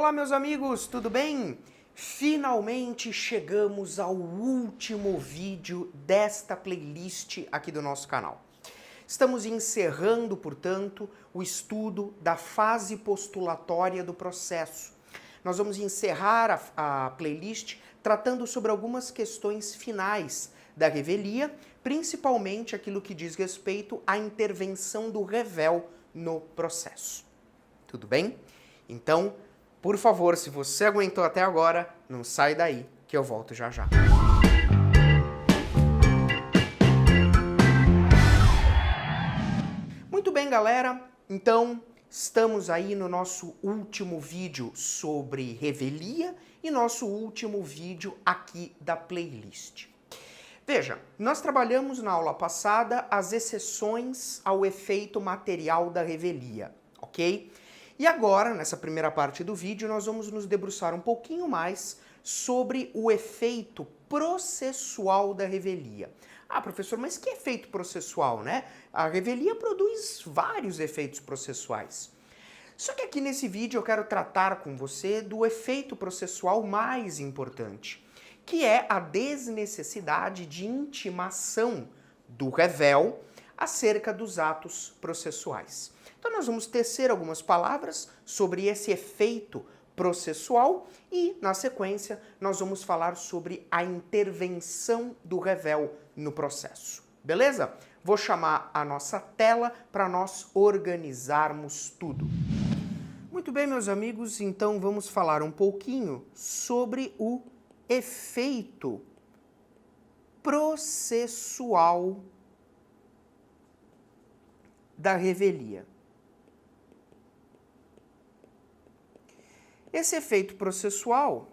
Olá, meus amigos, tudo bem? Finalmente chegamos ao último vídeo desta playlist aqui do nosso canal. Estamos encerrando, portanto, o estudo da fase postulatória do processo. Nós vamos encerrar a playlist tratando sobre algumas questões finais da revelia, principalmente aquilo que diz respeito à intervenção do revel no processo. Tudo bem? Então, por favor, se você aguentou até agora, não sai daí, que eu volto já já. Muito bem, galera. Então, estamos aí no nosso último vídeo sobre revelia e nosso último vídeo aqui da playlist. Veja, nós trabalhamos na aula passada as exceções ao efeito material da revelia, ok? E agora, nessa primeira parte do vídeo, nós vamos nos debruçar um pouquinho mais sobre o efeito processual da revelia. Ah, professor, mas que efeito processual, né? A revelia produz vários efeitos processuais. Só que aqui nesse vídeo eu quero tratar com você do efeito processual mais importante, que é a desnecessidade de intimação do revel acerca dos atos processuais. Então nós vamos tecer algumas palavras sobre esse efeito processual e, na sequência, nós vamos falar sobre a intervenção do revel no processo. Beleza? Vou chamar a nossa tela para nós organizarmos tudo. Muito bem, meus amigos, então vamos falar um pouquinho sobre o efeito processual da revelia. Esse efeito processual,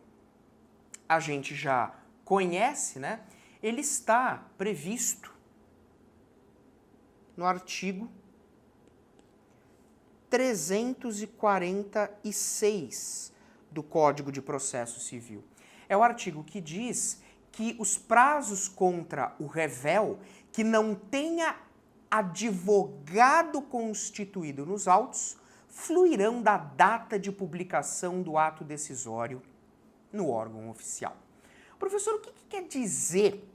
a gente já conhece, né? Ele está previsto no artigo 346 do Código de Processo Civil. É o artigo que diz que os prazos contra o revel que não tenha advogado constituído nos autos fluirão da data de publicação do ato decisório no órgão oficial. Professor, o que quer dizer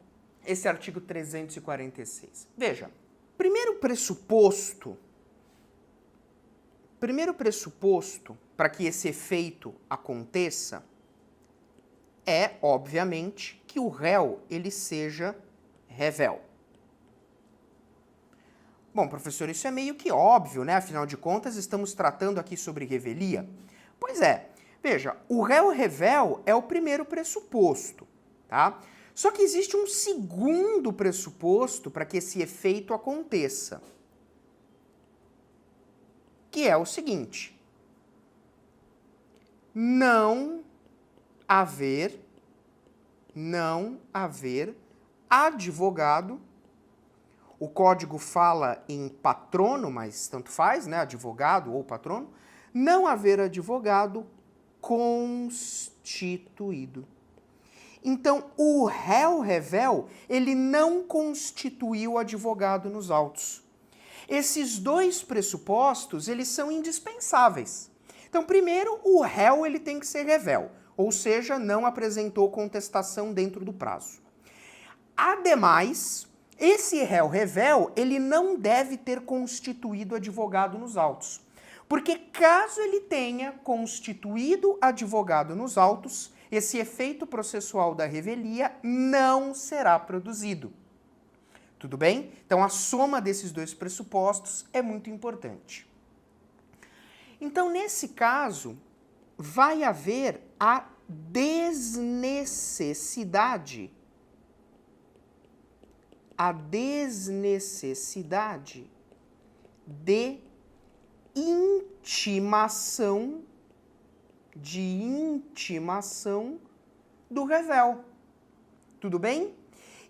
esse artigo 346? Veja, primeiro pressuposto para que esse efeito aconteça é, obviamente, que o réu ele seja revel. Bom, professor, isso é meio que óbvio, né? Afinal de contas, estamos tratando aqui sobre revelia. Pois é, veja, o réu revel é o primeiro pressuposto, tá? Só que existe um segundo pressuposto para que esse efeito aconteça, que é o seguinte: não haver advogado. O código fala em patrono, mas tanto faz, né? Advogado ou patrono. Não haver advogado constituído. Então, o réu revel, ele não constituiu advogado nos autos. Esses dois pressupostos, eles são indispensáveis. Então, primeiro, o réu ele tem que ser revel, ou seja, não apresentou contestação dentro do prazo. Ademais, esse réu revel, ele não deve ter constituído advogado nos autos. Porque caso ele tenha constituído advogado nos autos, esse efeito processual da revelia não será produzido. Tudo bem? Então a soma desses dois pressupostos é muito importante. Então, nesse caso, vai haver a desnecessidade de intimação do revel. Tudo bem?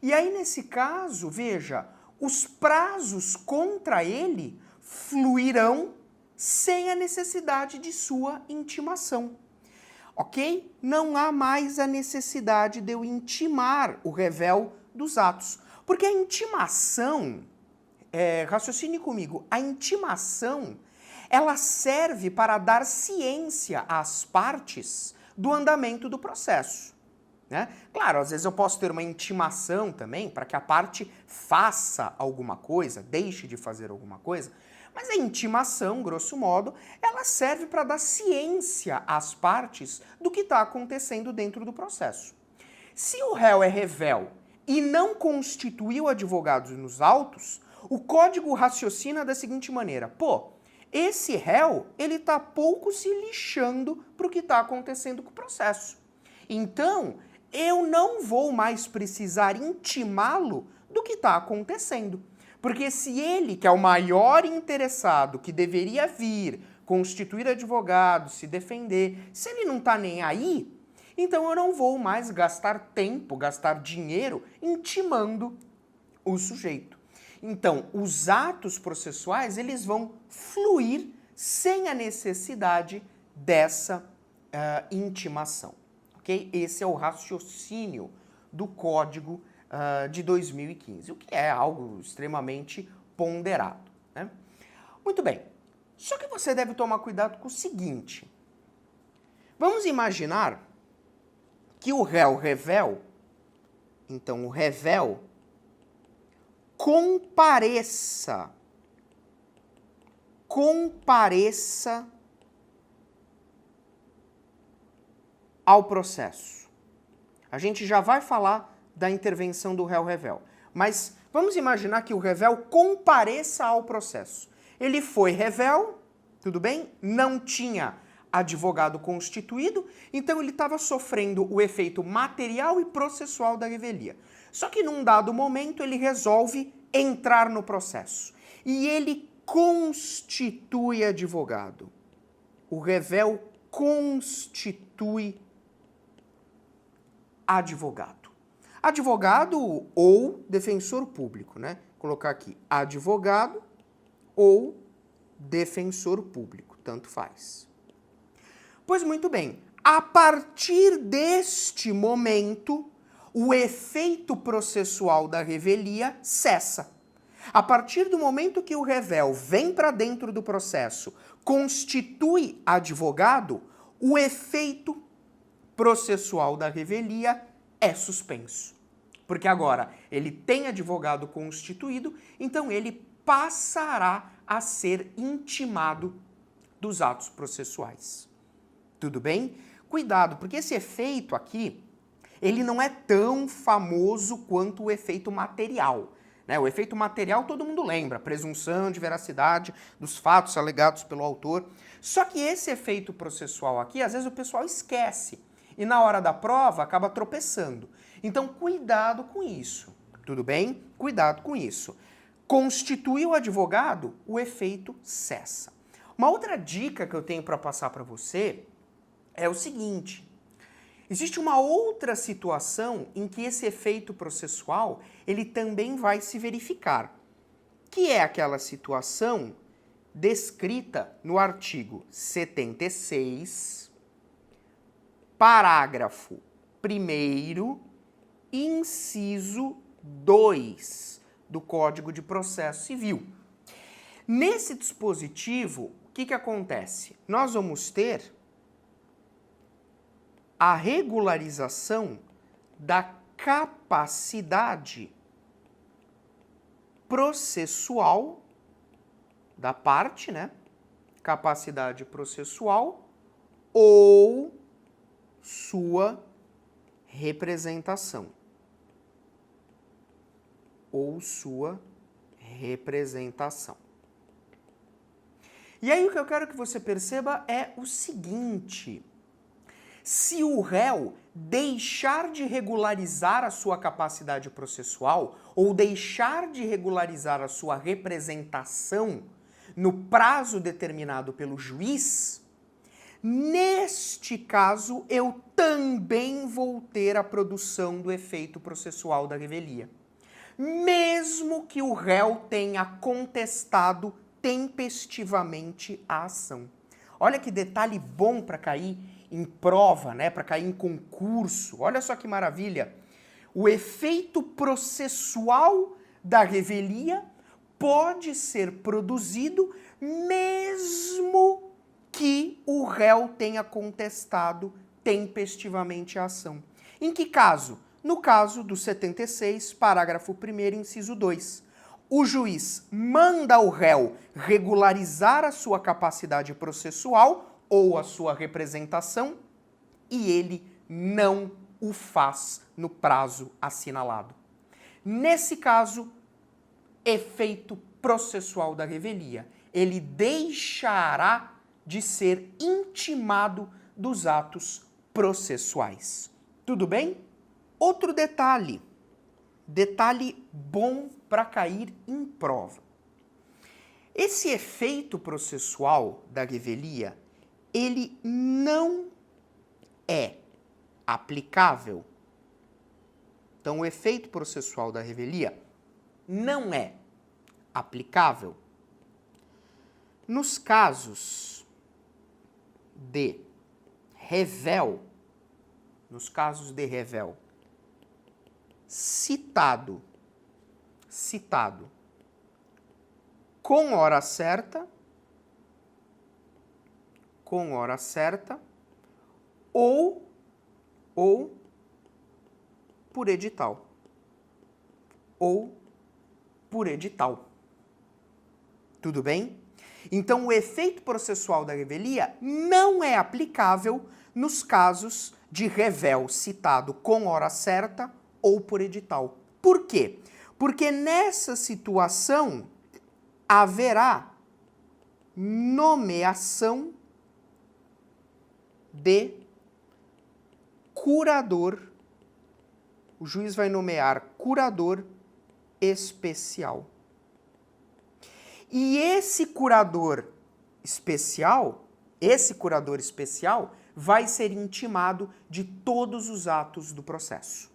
E aí, nesse caso, veja, os prazos contra ele fluirão sem a necessidade de sua intimação. Ok? Não há mais a necessidade de eu intimar o revel dos atos. Porque a intimação, raciocine comigo, a intimação ela serve para dar ciência às partes do andamento do processo. Né? Claro, às vezes eu posso ter uma intimação também para que a parte faça alguma coisa, deixe de fazer alguma coisa, mas a intimação, grosso modo, ela serve para dar ciência às partes do que está acontecendo dentro do processo. Se o réu é revel e não constituiu advogados nos autos, o código raciocina da seguinte maneira: pô, esse réu, ele está pouco se lixando para o que está acontecendo com o processo. Então, eu não vou mais precisar intimá-lo do que está acontecendo. Porque se ele, que é o maior interessado, que deveria vir, constituir advogado, se defender, se ele não está nem aí, então eu não vou mais gastar tempo, gastar dinheiro intimando o sujeito. Então, os atos processuais, eles vão fluir sem a necessidade dessa intimação. Okay? Esse é o raciocínio do Código de 2015, o que é algo extremamente ponderado. Né? Muito bem, só que você deve tomar cuidado com o seguinte. Vamos imaginar que o réu revel, então o revel, compareça ao processo. A gente já vai falar da intervenção do réu revel, mas vamos imaginar que o revel compareça ao processo. Ele foi revel, tudo bem? Não tinha advogado constituído, então ele estava sofrendo o efeito material e processual da revelia. Só que num dado momento ele resolve entrar no processo e ele constitui advogado. O revel constitui advogado. Advogado ou defensor público, né? Vou colocar aqui advogado ou defensor público, tanto faz. Pois muito bem, a partir deste momento, o efeito processual da revelia cessa. A partir do momento que o revel vem para dentro do processo, constitui advogado, o efeito processual da revelia é suspenso. Porque agora ele tem advogado constituído, então ele passará a ser intimado dos atos processuais. Tudo bem? Cuidado, porque esse efeito aqui, ele não é tão famoso quanto o efeito material. Né? O efeito material todo mundo lembra, presunção de veracidade dos fatos alegados pelo autor. Só que esse efeito processual aqui, às vezes o pessoal esquece e na hora da prova acaba tropeçando. Então, cuidado com isso, tudo bem? Cuidado com isso. Constitui o advogado, o efeito cessa. Uma outra dica que eu tenho para passar para você é o seguinte: existe uma outra situação em que esse efeito processual ele também vai se verificar, que é aquela situação descrita no artigo 76, parágrafo 1º, inciso 2 do Código de Processo Civil. Nesse dispositivo, o que acontece? Nós vamos ter a regularização da capacidade processual da parte, né? Capacidade processual ou sua representação. Ou sua representação. E aí o que eu quero que você perceba é o seguinte: se o réu deixar de regularizar a sua capacidade processual ou deixar de regularizar a sua representação no prazo determinado pelo juiz, neste caso eu também vou ter a produção do efeito processual da revelia, mesmo que o réu tenha contestado tempestivamente a ação. Olha que detalhe bom para cair em prova, né? Para cair em concurso. Olha só que maravilha. O efeito processual da revelia pode ser produzido mesmo que o réu tenha contestado tempestivamente a ação. Em que caso? No caso do 76, parágrafo 1º, inciso 2. O juiz manda o réu regularizar a sua capacidade processual ou a sua representação e ele não o faz no prazo assinalado. Nesse caso, efeito processual da revelia. Ele deixará de ser intimado dos atos processuais. Tudo bem? Outro detalhe bom para cair em prova. Esse efeito processual da revelia, ele não é aplicável. Então, o efeito processual da revelia não é aplicável nos casos de revel, citado com hora certa ou por edital. Tudo bem? Então, o efeito processual da revelia não é aplicável nos casos de revel citado com hora certa ou por edital. Por quê? Porque nessa situação haverá nomeação de curador. O juiz vai nomear curador especial. E esse curador especial vai ser intimado de todos os atos do processo.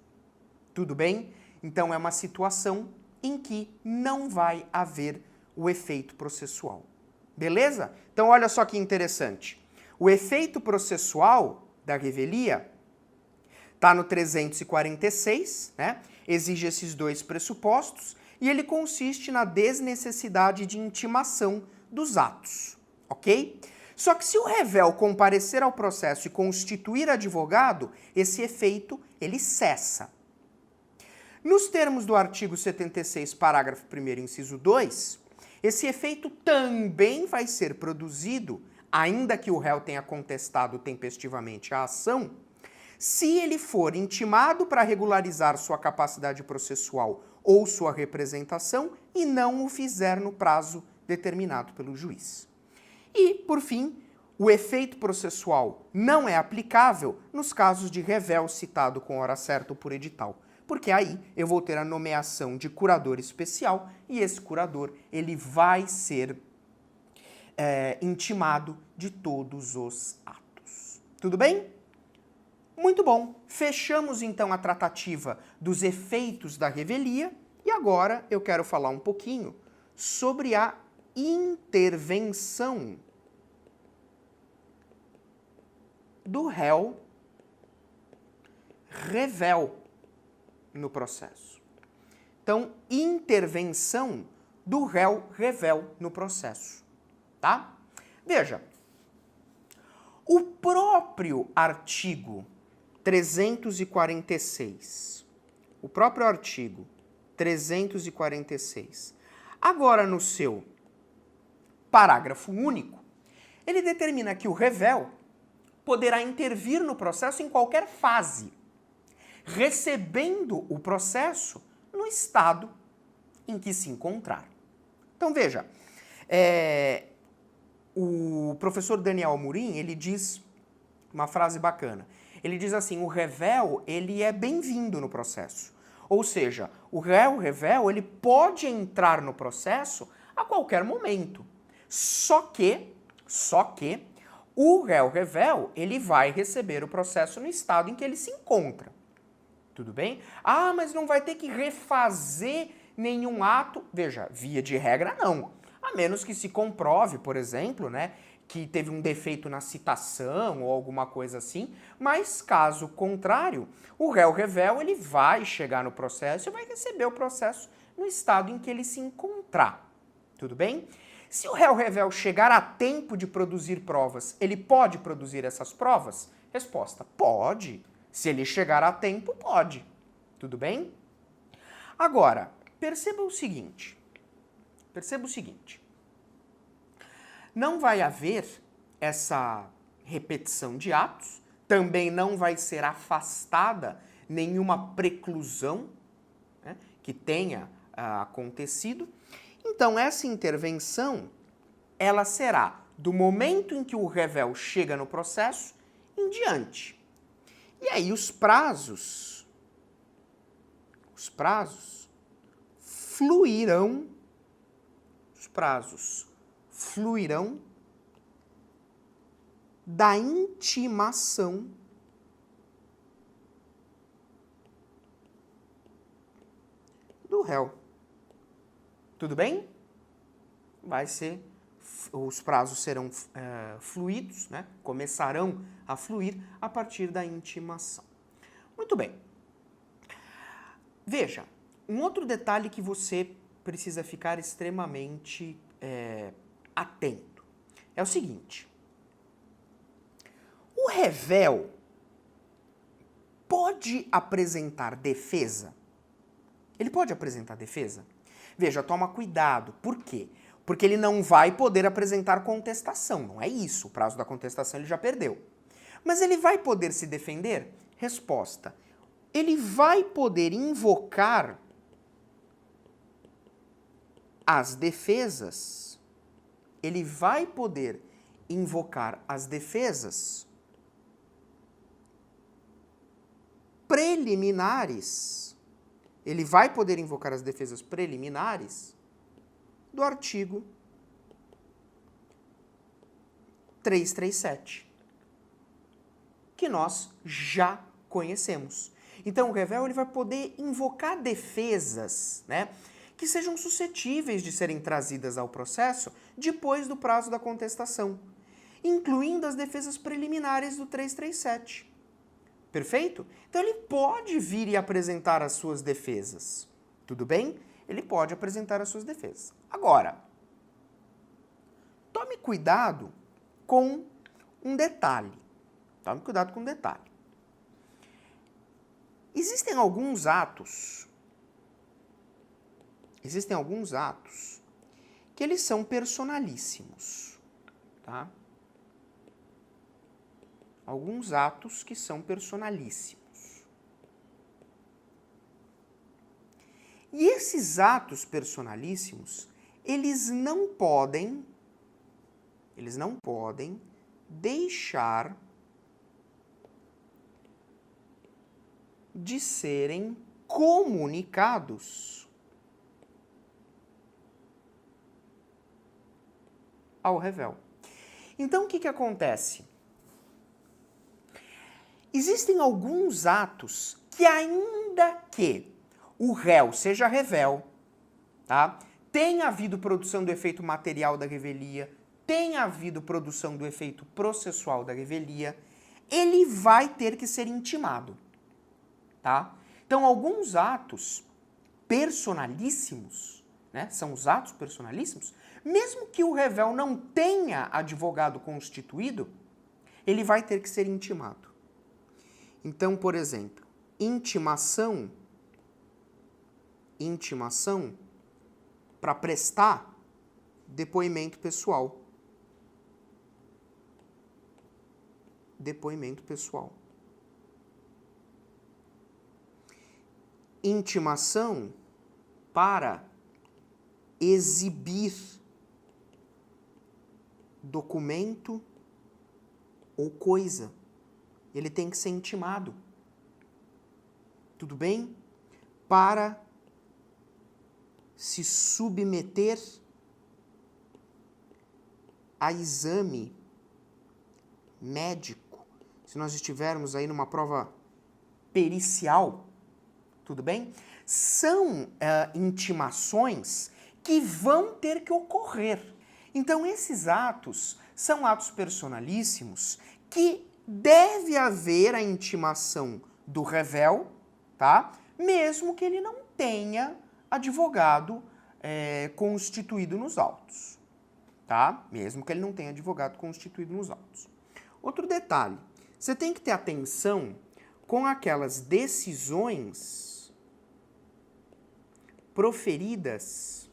Tudo bem? Então é uma situação em que não vai haver o efeito processual. Beleza? Então olha só que interessante. O efeito processual da revelia está no 346, né? Exige esses dois pressupostos e ele consiste na desnecessidade de intimação dos atos, ok? Só que se o revel comparecer ao processo e constituir advogado, esse efeito ele cessa. Nos termos do artigo 76, parágrafo 1º, inciso 2, esse efeito também vai ser produzido, ainda que o réu tenha contestado tempestivamente a ação, se ele for intimado para regularizar sua capacidade processual ou sua representação e não o fizer no prazo determinado pelo juiz. E, por fim, o efeito processual não é aplicável nos casos de revel citado com hora certa ou por edital, porque aí eu vou ter a nomeação de curador especial e esse curador ele vai ser intimado de todos os atos. Tudo bem? Muito bom. Fechamos então a tratativa dos efeitos da revelia e agora eu quero falar um pouquinho sobre a intervenção do réu revel no processo. Então, intervenção do réu revel no processo, tá? Veja, o próprio artigo 346, agora no seu parágrafo único, ele determina que o revel poderá intervir no processo em qualquer fase, recebendo o processo no estado em que se encontrar. Então veja, o professor Daniel Amorim, ele diz uma frase bacana. Ele diz assim, o revel, ele é bem-vindo no processo. Ou seja, o réu revel, ele pode entrar no processo a qualquer momento. Só que o réu revel, ele vai receber o processo no estado em que ele se encontra. Tudo bem? Ah, mas não vai ter que refazer nenhum ato. Veja, via de regra, não. A menos que se comprove, por exemplo, né, que teve um defeito na citação ou alguma coisa assim, mas caso contrário, o réu revel ele vai chegar no processo e vai receber o processo no estado em que ele se encontrar, Tudo bem? Se o réu revel chegar a tempo de produzir provas, ele pode produzir essas provas? Resposta: pode. Se ele chegar a tempo, pode. Tudo bem? Agora, perceba o seguinte. Não vai haver essa repetição de atos, também não vai ser afastada nenhuma preclusão, né, que tenha acontecido. Então, essa intervenção, ela será do momento em que o revel chega no processo em diante. E aí os prazos fluirão, da intimação do réu. Tudo bem? Os prazos serão fluidos, né? Começarão a fluir a partir da intimação. Muito bem. Veja, um outro detalhe que você precisa ficar extremamente atento é o seguinte. O revel pode apresentar defesa? Ele pode apresentar defesa? Veja, toma cuidado. Por quê? Porque ele não vai poder apresentar contestação. Não é isso. O prazo da contestação ele já perdeu. Mas ele vai poder se defender? Resposta: ele vai poder invocar as defesas. Ele vai poder invocar as defesas preliminares. Ele vai poder invocar as defesas preliminares do artigo 337, que nós já conhecemos. Então, o revel ele vai poder invocar defesas, né, que sejam suscetíveis de serem trazidas ao processo depois do prazo da contestação, incluindo as defesas preliminares do 337. Perfeito? Então ele pode vir e apresentar as suas defesas. Tudo bem? Ele pode apresentar as suas defesas. Agora, tome cuidado com um detalhe. Existem alguns atos que eles são personalíssimos, tá? Alguns atos que são personalíssimos. E esses atos personalíssimos, eles não podem deixar de serem comunicados ao revel. Então, o que acontece? Existem alguns atos que, ainda que o réu seja revel, tá? Tenha havido produção do efeito material da revelia, tenha havido produção do efeito processual da revelia, ele vai ter que ser intimado, tá? Então, alguns atos personalíssimos, né, são os atos personalíssimos, mesmo que o revel não tenha advogado constituído, ele vai ter que ser intimado. Então, por exemplo, intimação para prestar depoimento pessoal. Intimação para exibir documento ou coisa. Ele tem que ser intimado. Tudo bem? Para se submeter a exame médico. Se nós estivermos aí numa prova pericial, tudo bem? São intimações que vão ter que ocorrer. Então, esses atos são atos personalíssimos que deve haver a intimação do revel, tá? Mesmo que ele não tenha advogado constituído nos autos, tá? Mesmo que ele não tenha advogado constituído nos autos. Outro detalhe, você tem que ter atenção com aquelas decisões proferidas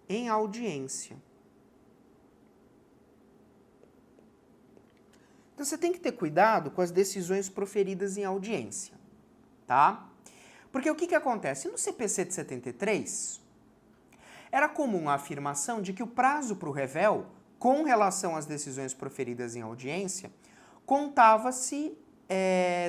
em audiência. Então você tem que ter cuidado com as decisões proferidas em audiência, tá? Porque o que acontece? No CPC de 73, era comum a afirmação de que o prazo para o revel, com relação às decisões proferidas em audiência, contava-se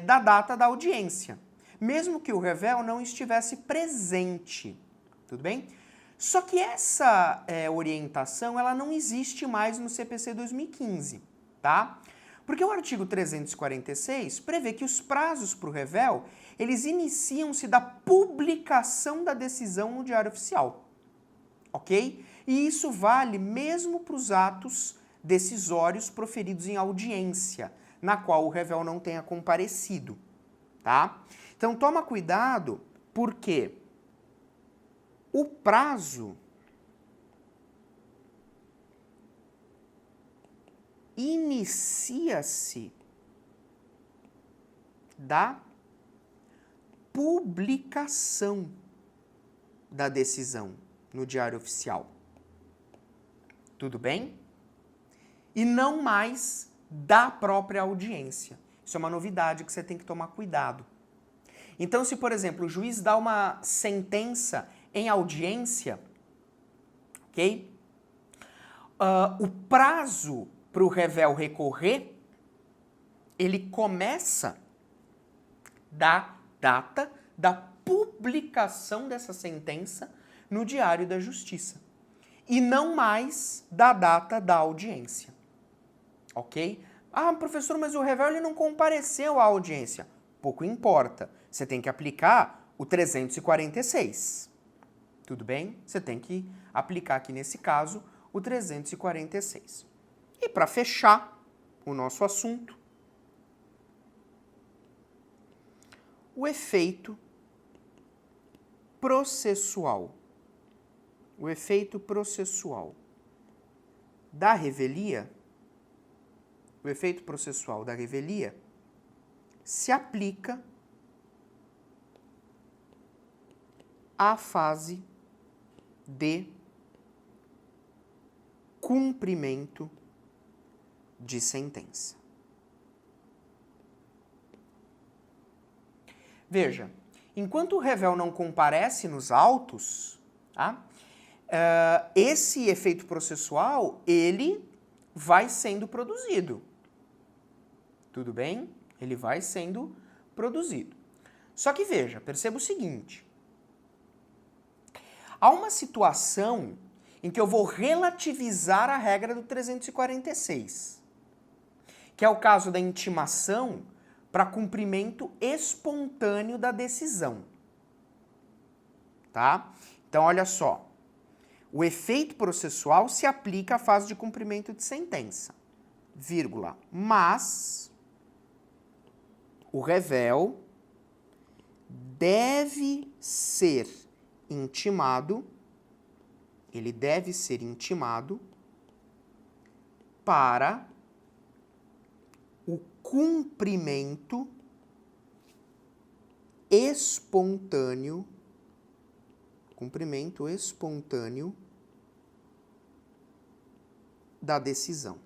da data da audiência, mesmo que o revel não estivesse presente, tudo bem? Só que essa orientação ela não existe mais no CPC 2015, tá? Porque o artigo 346 prevê que os prazos para o revel, eles iniciam-se da publicação da decisão no Diário Oficial, ok? E isso vale mesmo para os atos decisórios proferidos em audiência, na qual o revel não tenha comparecido, tá? Então toma cuidado, porque o prazo inicia-se da publicação da decisão no Diário Oficial. Tudo bem? E não mais da própria audiência. Isso é uma novidade que você tem que tomar cuidado. Então, se, por exemplo, o juiz dá uma sentença em audiência, ok? O prazo para o revel recorrer, ele começa da data da publicação dessa sentença no Diário da Justiça e não mais da data da audiência, ok? Ah, professor, mas o revel ele não compareceu à audiência. Pouco importa, você tem que aplicar o 346, tudo bem? Você tem que aplicar aqui nesse caso o 346. E para fechar o nosso assunto, o efeito processual. O efeito processual da revelia, se aplica à fase de cumprimento de sentença. Veja, enquanto o revel não comparece nos autos, tá? Esse efeito processual, ele vai sendo produzido. Tudo bem? Ele vai sendo produzido. Só que veja, perceba o seguinte. Há uma situação em que eu vou relativizar a regra do 346, que é o caso da intimação para cumprimento espontâneo da decisão. Tá? Então, olha só. O efeito processual se aplica à fase de cumprimento de sentença, vírgula, mas o revel deve ser intimado, ele deve ser intimado para o cumprimento espontâneo da decisão.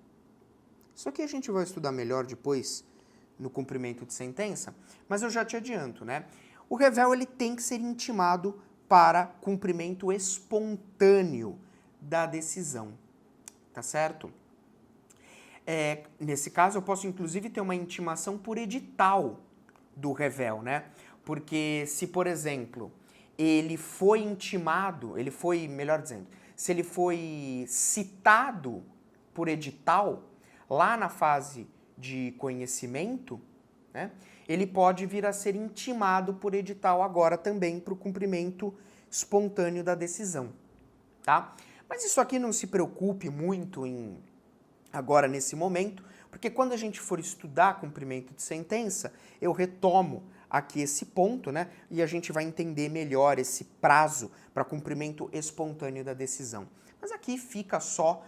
Isso aqui a gente vai estudar melhor depois no cumprimento de sentença, mas eu já te adianto, né? O revel ele tem que ser intimado para cumprimento espontâneo da decisão, tá certo? Nesse caso, eu posso inclusive ter uma intimação por edital do revel, né? Porque se, por exemplo, ele foi intimado, melhor dizendo, se ele foi citado por edital, lá na fase de conhecimento, né, ele pode vir a ser intimado por edital agora também para o cumprimento espontâneo da decisão, tá? Mas isso aqui não se preocupe muito em agora nesse momento, porque quando a gente for estudar cumprimento de sentença, eu retomo aqui esse ponto, né? E a gente vai entender melhor esse prazo para cumprimento espontâneo da decisão. Mas aqui fica só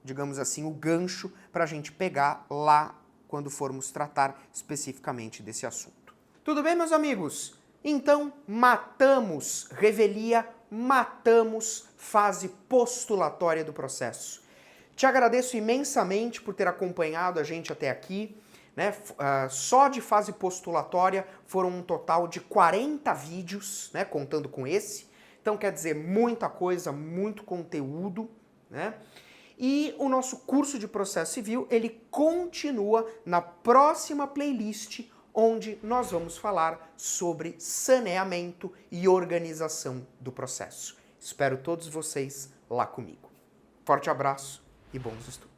digamos assim, o gancho para a gente pegar lá quando formos tratar especificamente desse assunto. Tudo bem, meus amigos? Então, matamos revelia, matamos fase postulatória do processo. Te agradeço imensamente por ter acompanhado a gente até aqui. Né? Só de fase postulatória foram um total de 40 vídeos, né? Contando com esse. Então, quer dizer, muita coisa, muito conteúdo, né? E o nosso curso de processo civil, ele continua na próxima playlist, onde nós vamos falar sobre saneamento e organização do processo. Espero todos vocês lá comigo. Forte abraço e bons estudos.